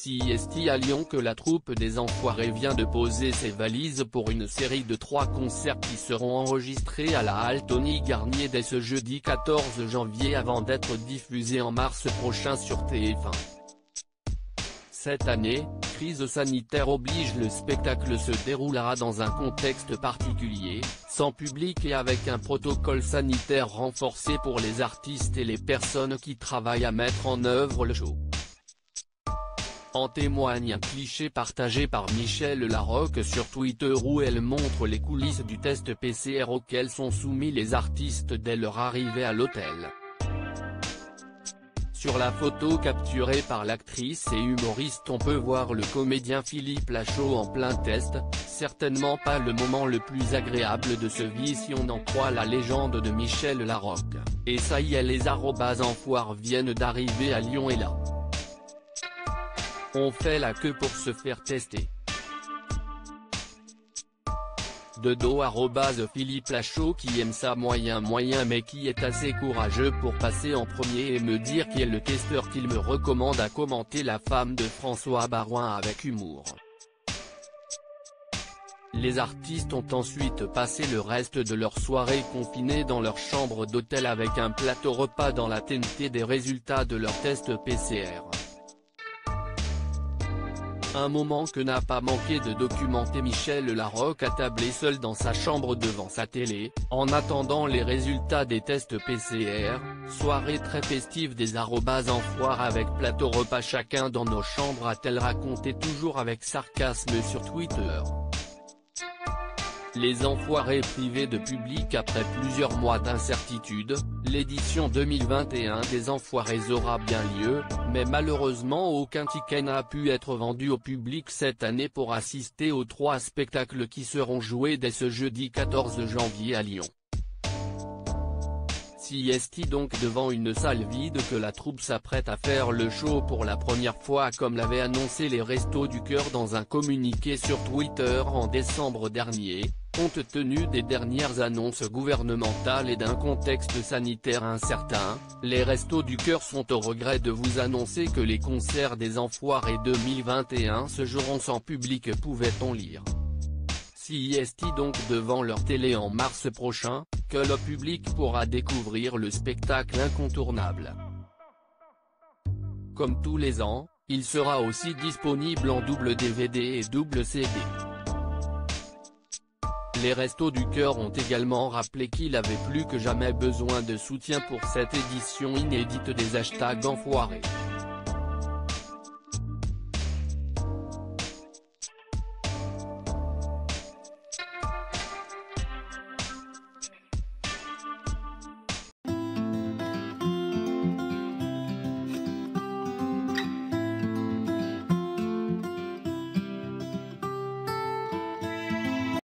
CIST à Lyon que la troupe des Enfoirés vient de poser ses valises pour une série de 3 concerts qui seront enregistrés à la halle Tony Garnier dès ce jeudi 14 janvier avant d'être diffusés en mars prochain sur TF1. Cette année, crise sanitaire oblige, le spectacle se déroulera dans un contexte particulier, sans public et avec un protocole sanitaire renforcé pour les artistes et les personnes qui travaillent à mettre en œuvre le show. En témoigne un cliché partagé par Michel Larocque sur Twitter où elle montre les coulisses du test PCR auquel sont soumis les artistes dès leur arrivée à l'hôtel. Sur la photo capturée par l'actrice et humoriste on peut voir le comédien Philippe Lachaud en plein test, certainement pas le moment le plus agréable de sa vie si on en croit la légende de Michel Larocque. Et ça y est, les enfoirés viennent d'arriver à Lyon et là, on fait la queue pour se faire tester. De dos @Philippe Lachaud qui aime ça moyen mais qui est assez courageux pour passer en premier et me dire qui est le testeur qu'il me recommande, a commenté la femme de François Baroin avec humour. Les artistes ont ensuite passé le reste de leur soirée confinés dans leur chambre d'hôtel avec un plateau repas dans l'attente des résultats de leur test PCR. Un moment que n'a pas manqué de documenter Michel Larocque attablé seul dans sa chambre devant sa télé, en attendant les résultats des tests PCR, soirée très festive des enfoirés avec plateau repas chacun dans nos chambres, a-t-elle raconté toujours avec sarcasme sur Twitter. Les Enfoirés privés de public après plusieurs mois d'incertitude, l'édition 2021 des Enfoirés aura bien lieu, mais malheureusement aucun ticket n'a pu être vendu au public cette année pour assister aux 3 spectacles qui seront joués dès ce jeudi 14 janvier à Lyon. CIST donc devant une salle vide que la troupe s'apprête à faire le show pour la première fois comme l'avaient annoncé les Restos du Cœur dans un communiqué sur Twitter en décembre dernier, compte tenu des dernières annonces gouvernementales et d'un contexte sanitaire incertain, les Restos du Cœur sont au regret de vous annoncer que les concerts des Enfoirés 2021 se joueront sans public, pouvait-on lire. CIST donc devant leur télé en mars prochain, que le public pourra découvrir le spectacle incontournable. Comme tous les ans, il sera aussi disponible en double DVD et double CD. Les Restos du Cœur ont également rappelé qu'il avait plus que jamais besoin de soutien pour cette édition inédite des #Enfoirés.